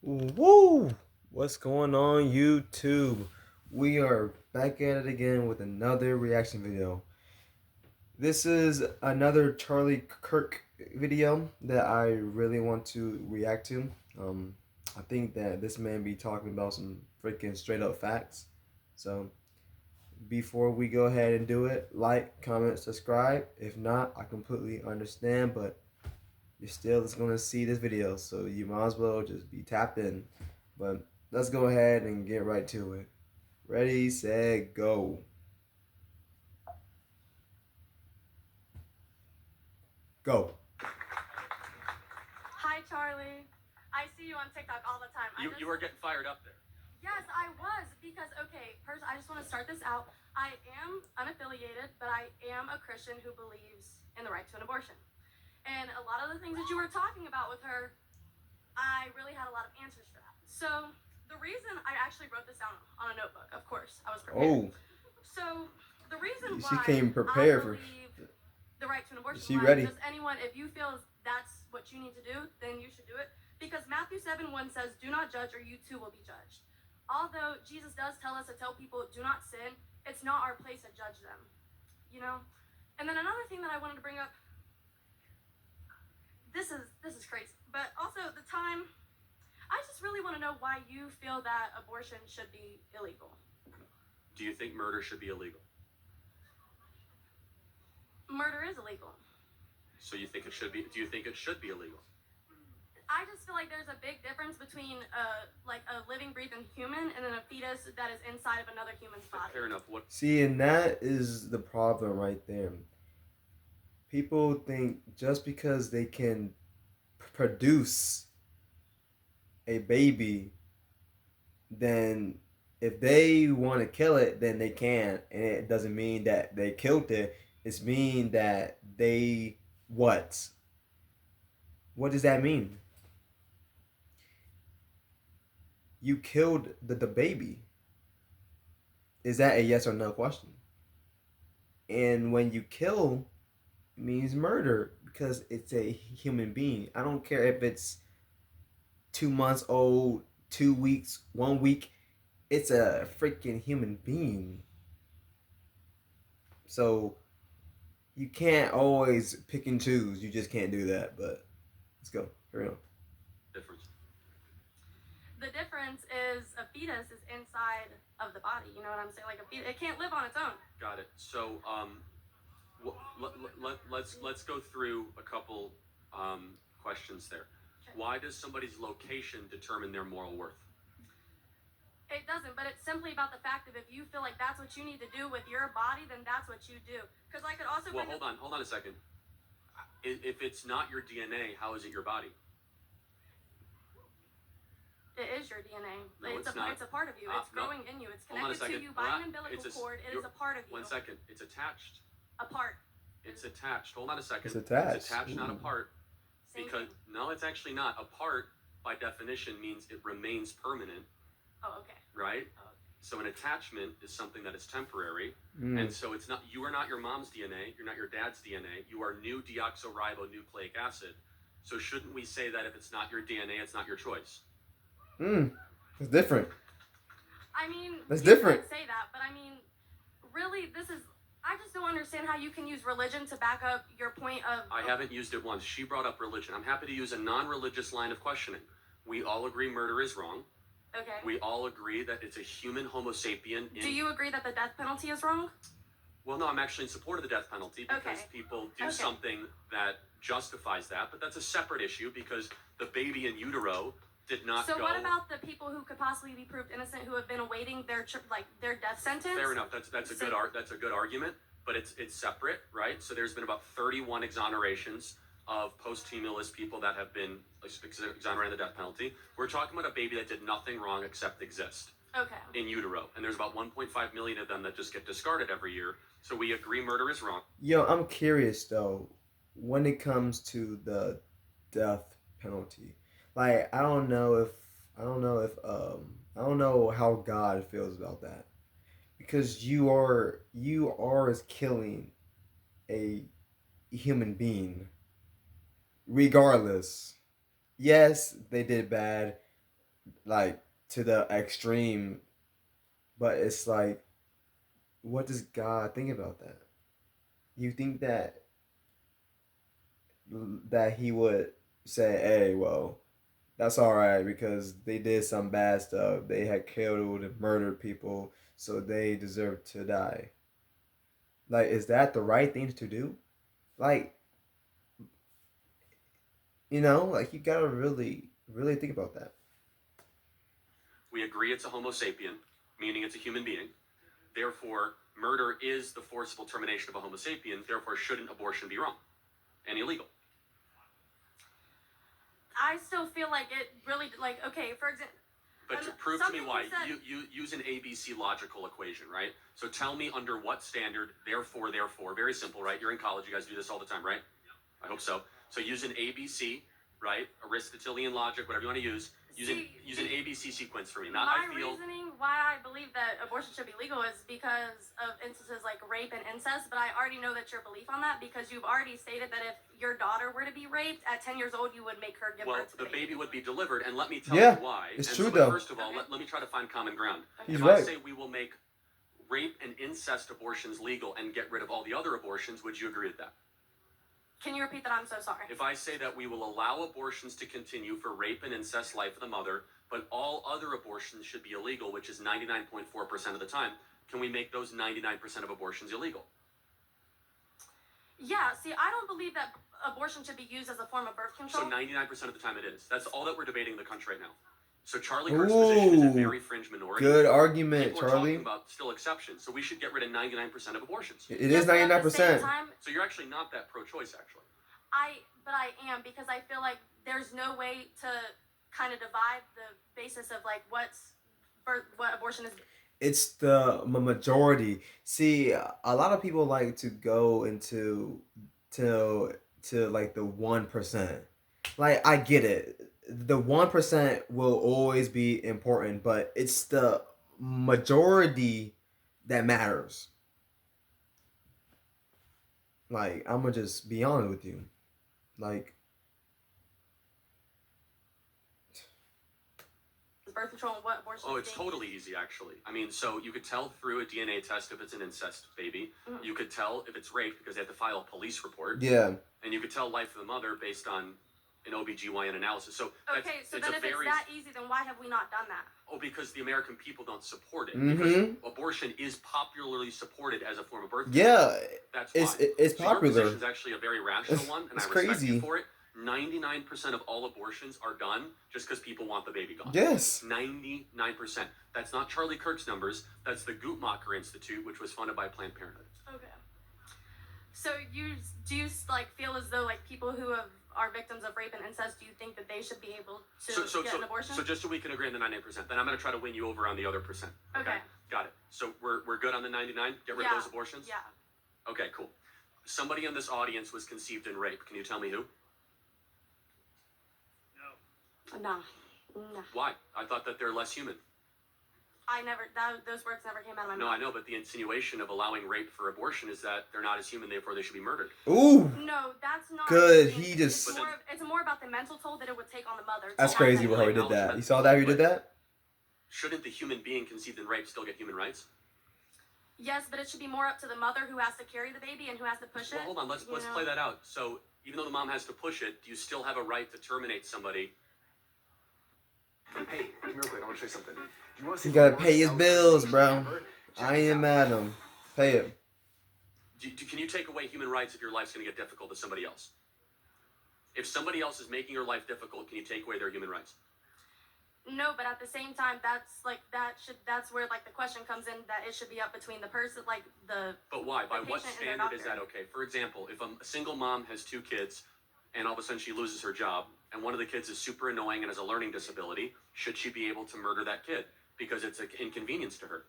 Woo! What's going on, YouTube? We are back at it again with another reaction video. This is another Charlie Kirk video that I really want to react to. I think that this man be talking about some freaking straight up facts. So before we go ahead and do it, like, comment, subscribe. If not, I completely understand, but you're still just gonna see this video, so you might as well just be tapped in. But let's go ahead and get right to it. Ready, set, go. Go. Hi, Charlie. I see you on TikTok all the time. You were getting fired up there. Yes, I was because first I just want to start this out. I am unaffiliated, but I am a Christian who believes in the right to an abortion. And a lot of the things that you were talking about with her, I really had a lot of answers for that. So the reason I actually wrote this down on a notebook, of course, I was prepared. Oh, So the reason she why came prepared I for. believe the right to an abortion. She ready? Does anyone, if you feel that's what you need to do, then you should do it. Because Matthew 7:1 says, "Do not judge, or you too will be judged." Although Jesus does tell us to tell people, "Do not sin," it's not our place to judge them. You know. And then another thing that I wanted to bring up. This is crazy, but also the time. I just really want to know why you feel that abortion should be illegal. Do you think murder should be illegal? Murder is illegal. So you think it should be? Do you think it should be illegal? I just feel like there's a big difference between a living, breathing human and then a fetus that is inside of another human's body. Fair enough. What? See, and that is the problem right there. People think just because they can produce a baby, then if they want to kill it, then they can, and it doesn't mean that they killed it. It's mean that they what? What does that mean? You killed the baby. Is that a yes or no question? And when you kill, it means murder because it's a human being. I don't care if it's 2 months old, 2 weeks, 1 week. It's a freaking human being. So you can't always pick and choose. You just can't do that. But let's go. Carry on. Difference. The difference is a fetus is inside of the body. You know what I'm saying? Like a fetus, it can't live on its own. Got it. So let's go through a couple questions there. Okay. Why does somebody's location determine their moral worth? It doesn't, but it's simply about the fact that if you feel like that's what you need to do with your body, then that's what you do. Because I could also. Well, hold on a second. If it's not your DNA, how is it your body? It is your DNA. No, it's not. It's a part of you. It's No. growing in you. It's Hold on a connected to second. you by an umbilical cord. It is a part of you. 1 second. It's attached. A part. It's attached. Hold on a second. It's attached. It's attached, not a part. Same Because thing. no, it's actually not. A part, by definition, means it remains permanent, Oh, okay. right? Oh, okay. So an attachment is something that is temporary, Mm. and so it's not. You are not your mom's DNA. You're not your dad's DNA. You are new deoxyribonucleic acid. So shouldn't we say that if it's not your DNA, it's not your choice? It's different. I mean, That's you different. could say that, but I mean, really, this is. I just don't understand how you can use religion to back up your point of. I haven't used it once. She brought up religion. I'm happy to use a non-religious line of questioning. We all agree murder is wrong. Okay. We all agree that it's a human Homo sapien. Do you agree that the death penalty is wrong? Well, no, I'm actually in support of the death penalty because Okay. people do Okay. something that justifies that, but that's a separate issue because the baby in utero did not So go. what about the people who could possibly be proved innocent who have been awaiting their their death sentence? Fair enough. That's a good that's a good argument, but it's separate, right? So there's been about 31 exonerations of posthumous people that have been exonerated of the death penalty. We're talking about a baby that did nothing wrong except exist Okay. in utero, and there's about 1.5 million of them that just get discarded every year. So we agree murder is wrong. Yo, I'm curious though, when it comes to the death penalty. Like I don't know how God feels about that. Because you are killing a human being. Regardless. Yes, they did bad. like to the extreme, but it's like, what does God think about that? You think that He would say, "Hey, well, that's all right because they did some bad stuff. They had killed and murdered people, so they deserve to die." Like, is that the right thing to do? Like, like you gotta really, really think about that. We agree it's a Homo sapien, meaning it's a human being. Therefore, murder is the forcible termination of a Homo sapien. Therefore, shouldn't abortion be wrong and illegal? I still feel like it really, like, okay, for example. But to prove to me something why, you said- you use an ABC logical equation, right? So tell me under what standard, therefore, very simple, right? You're in college, you guys do this all the time, right? I hope so. So use an ABC, right? Aristotelian logic, whatever you want to use. Use an ABC sequence for me. Not My I feel. reasoning why I believe that abortion should be legal is because of instances like rape and incest, but I already know that your belief on that because you've already stated that if your daughter were to be raped at 10 years old, you would make her give Well, birth to the baby would be delivered, and let me tell Yeah, you why. it's And true, so, though. First of all, Okay. let me try to find common ground. He's If right. I say we will make rape and incest abortions legal and get rid of all the other abortions, would you agree with that? Can you repeat that? I'm so sorry. If I say that we will allow abortions to continue for rape and incest life of the mother, but all other abortions should be illegal, which is 99.4% of the time, can we make those 99% of abortions illegal? Yeah, see, I don't believe that abortion should be used as a form of birth control. So 99% of the time it is. That's all that we're debating in the country right now. So Charlie Kirk's position is a very fringe minority. Good argument, People are Charlie. talking about still exceptions. So we should get rid of 99% of abortions. It is but at the 99%. same time, So you're actually not that pro-choice, actually. but I am because I feel like there's no way to kind of divide the basis of like what abortion is. It's the majority. See, a lot of people like to go into to like the 1%. Like, I get it. The 1% will always be important, but it's the majority that matters. Like, I'm gonna just be honest with you. Like, Birth control and what abortion. Oh, it's totally easy, actually. I mean, so you could tell through a DNA test if it's an incest baby. Mhm. You could tell if it's rape because they have to file a police report. yeah. And you could tell life of the mother based on an OBGYN analysis. So Okay, so then if it's that easy, then why have we not done that? Oh, because the American people don't support it. Mhm. Because abortion is popularly supported as a form of birth control. Yeah, That's why. it's So popular. your position is actually a very rational one, and It's I respect crazy. you for it. 99% of all abortions are done just because people want the baby gone. Yes. 99%. That's not Charlie Kirk's numbers. That's the Guttmacher Institute, which was funded by Planned Parenthood. Okay. So do you like feel as though like people who are victims of rape and incest, do you think that they should be able to get an abortion? So just so we can agree on the 99%, then I'm going to try to win you over on the other percent. Okay. Got it. So we're good on the 99? Get rid of those abortions? Yeah. Okay, cool. Somebody in this audience was conceived in rape. Can you tell me who? No. Why? I thought that they're less human. Those words never came out of my No, mouth. I know, but the insinuation of allowing rape for abortion is that they're not as human, therefore they should be murdered. Ooh. No, that's not. Good, it. he It's just- more about the mental toll that it would take on the mother. That's to crazy have how he did that. You saw that? How he did that? Shouldn't the human being conceived in rape still get human rights? Yes, but it should be more up to the mother who has to carry the baby and who has to push it. Well, hold on. Let's play that out. So even though the mom has to push it, do you still have a right to terminate somebody? Hey, come here real quick. I want to show you something. Do you want to see He gotta the pay his worst bills, salvation bro. ever? Check I this ain't out. mad at him. Pay him. Can you take away human rights if your life's going to get difficult to somebody else? If somebody else is making your life difficult, can you take away their human rights? No, but at the same time, that's where like the question comes in that it should be up between the person, like the. But why? By what patient and their standard is that doctor. okay? For example, if a single mom has 2 kids and all of a sudden she loses her job and one of the kids is super annoying and has a learning disability, should she be able to murder that kid because it's an inconvenience to her?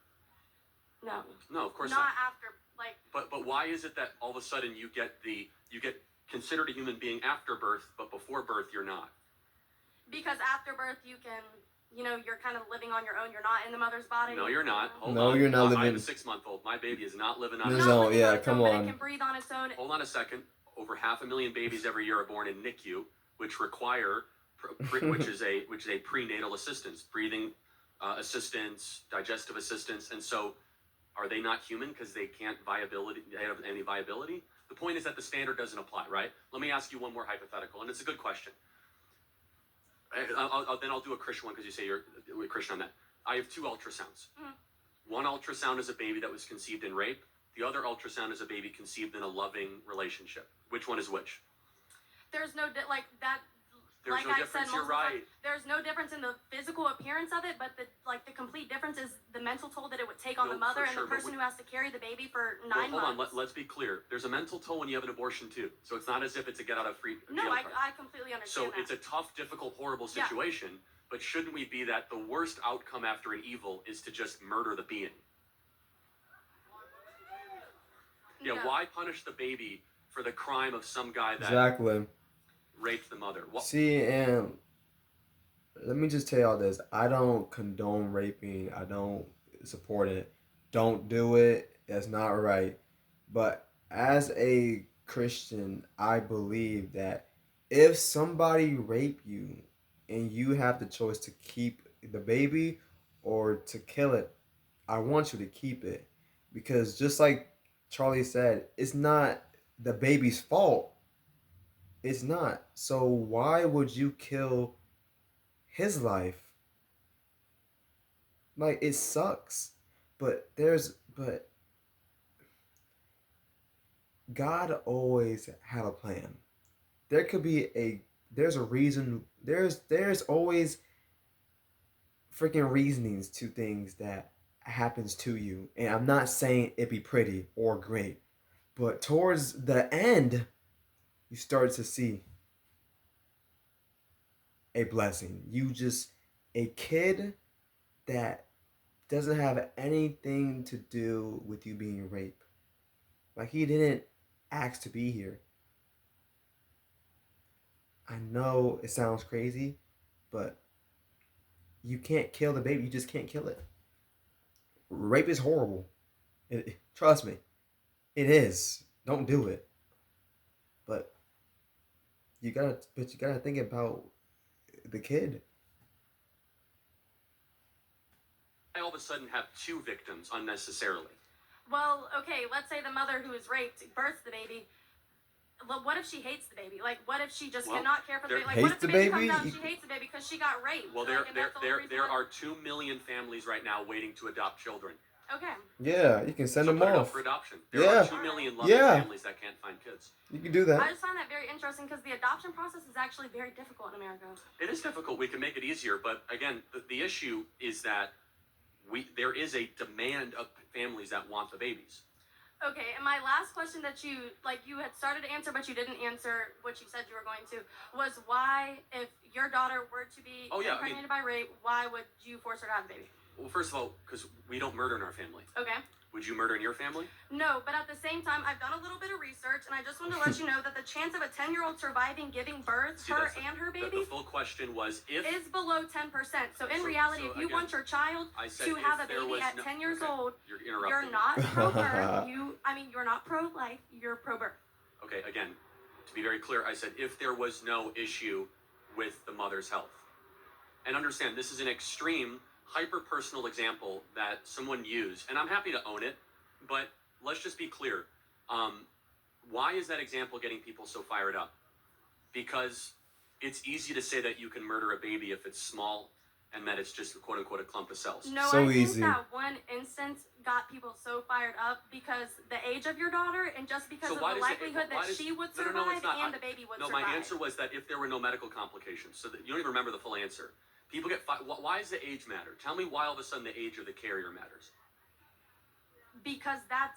No. No, of course Not not. after like. But why is it that all of a sudden you get considered a human being after birth, but before birth you're not? Because after birth, you can, you're kind of living on your own. You're not in the mother's body. No, you're not. Hold No, on. you're not I have living- a 6-month-old. My baby is not living on His his own. own. Not living yeah, on its come own, but on. It can breathe on its own. Hold on a second. Over 500,000 babies every year are born in NICU, which require which is a prenatal assistance, breathing assistance, digestive assistance, and so are they not human because they can't they have any viability? The point is that the standard doesn't apply, right? Let me ask you one more hypothetical, and it's a good question. Then I'll do a Christian one because you say you're a Christian on that. I have 2 ultrasounds. One ultrasound is a baby that was conceived in rape. The other ultrasound is a baby conceived in a loving relationship. Which one is which? There's no like that. There's like no I difference. said You're multiple right. times, there's no difference in the physical appearance of it, but the complete difference is the mental toll that it would take on No, the mother for and sure, the but person who has to carry the baby for 9 Hold on. months. Let's be clear. There's a mental toll when you have an abortion too. So it's not as if it's a get out of free No, jail I card. completely understand So that. it's a tough, difficult, horrible Yeah. situation. But shouldn't we be that the worst outcome after an evil is to just murder the being? Yeah. No. Why punish the baby for the crime of some guy that Exactly. raped the mother? See, and let me just tell y'all this. I don't condone raping. I don't support it. Don't do it. That's not right. But as a Christian, I believe that if somebody rape you and you have the choice to keep the baby or to kill it, I want you to keep it. Because just like Charlie said, it's not the baby's fault. It's not. So why would you kill his life? Like, it sucks. But God always had a plan. There could be there's a reason. There's always freaking reasonings to things that happens to you. And I'm not saying it be pretty or great, but towards the end, you start to see a blessing. A kid that doesn't have anything to do with you being raped. Like, he didn't ask to be here. I know it sounds crazy, but you can't kill the baby. You just can't kill it. Rape is horrible. Trust me. It is. Don't do it. But you gotta think about the kid. I all of a sudden have 2 victims unnecessarily? Well, okay, let's say the mother who is raped births the baby. What if she hates the baby? Like, what if she just cannot care for the baby? Like, what if Hates the the baby baby? comes out and she hates the baby because she got raped? Well, like, and that's the only reason there why- are 2 million families right now waiting to adopt children. Okay. Yeah, you can send So them put it up off. for adoption. There Yeah. are 2 million loving Yeah. families that can't find kids. You can do I that. just find that very interesting because the adoption process is actually very difficult in America. It is difficult. We can make it easier, but again, the issue is that there is a demand of families that want the babies. Okay, and my last question that you had started to answer, but you didn't answer what you said you were going to, was why, if your daughter were to be impregnated by rape, why would you force her to have a baby? Well, first of all, because we don't murder in our family. Okay. Would you murder in your family? No, but at the same time, I've done a little bit of research, and I just wanted to let you know that the chance of a 10-year-old surviving giving birth, her and her baby, The full question was if... is below 10%. So in reality, if you again, want your child to have a baby at 10 years old, You're interrupting. you're not pro-birth. You're not pro-life. You're pro-birth. Okay, again, to be very clear, I said if there was no issue with the mother's health. And understand, this is an extreme, hyper-personal example that someone used, and I'm happy to own it, but let's just be clear. Why is that example getting people so fired up? Because it's easy to say that you can murder a baby if it's small and that it's just quote-unquote a clump of cells. No, So I think easy. that one instance got people so fired up because the age of your daughter and just because So of why the does it- likelihood why that does- she would No, no, survive no, it's not. and the baby would No, survive. my answer was that if there were no medical complications, so that you don't even remember the full answer. People get why does the age matter? Tell me why all of a sudden the age of the carrier matters. Because that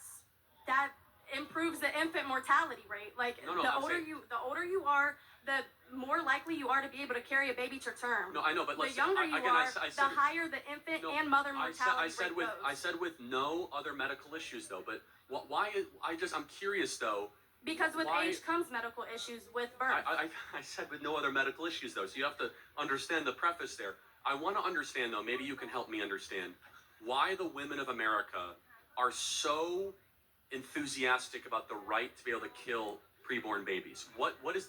improves the infant mortality rate. Like No, the I'm older saying- you are, the more likely you are to be able to carry a baby to term. No, I know, but The let's younger you are, I the higher the infant No, and mother I mortality said rate with goes. I said with no other medical issues though. But why is I'm curious though. Because with why- age comes medical issues with birth. I said with no other medical issues though. So you have to understand the preface there. I want to understand though. Maybe you can help me understand why the women of America are so enthusiastic about the right to be able to kill preborn babies. What is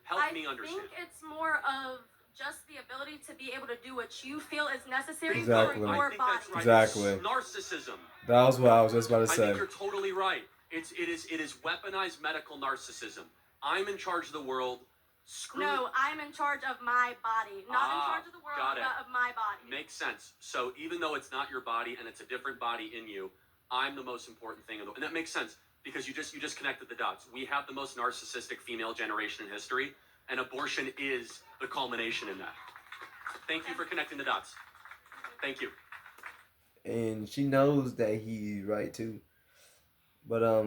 help me understand? I think it's more of just the ability to be able to do what you feel is necessary Exactly. for I your think body. that's right. Exactly. It's narcissism. That was what I was just about to I say. think you're totally right. It is weaponized medical narcissism. I'm in charge of the world. Screw No, I'm in charge of my body. Not in charge of the world, got it. but of my body. Makes sense. So even though it's not your body and it's a different body in you, I'm the most important thing in the, and that makes sense because you just connected the dots. We have the most narcissistic female generation in history, and abortion is the culmination in that. Thank you for connecting the dots. Thank you. And she knows that he's right too. But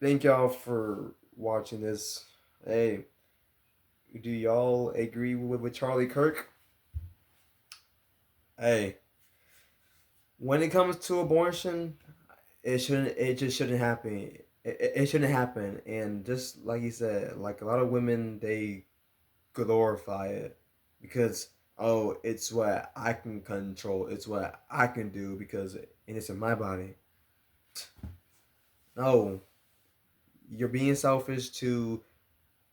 thank y'all for watching this. Hey, do y'all agree with Charlie Kirk? Hey, when it comes to abortion, it just shouldn't happen. It shouldn't happen. And just like he said, like a lot of women, they glorify it because, oh, it's what I can control. It's what I can do because and it's in my body. No, you're being selfish to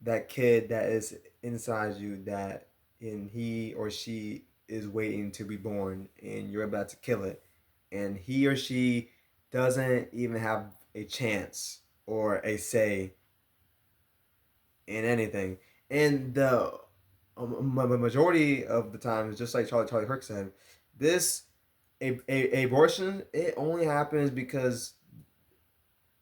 that kid that is inside you that and he or she is waiting to be born and you're about to kill it and he or she doesn't even have a chance or a say in anything. And the majority of the times, just like Charlie Kirk said, this a abortion it only happens because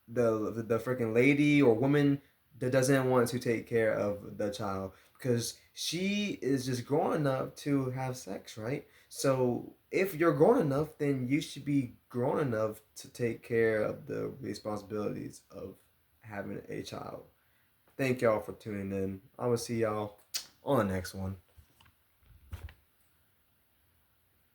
the freaking lady or woman that doesn't want to take care of the child because she is just grown enough to have sex, right? So if you're grown enough, then you should be grown enough to take care of the responsibilities of having a child. Thank y'all for tuning in. I will see y'all on the next one.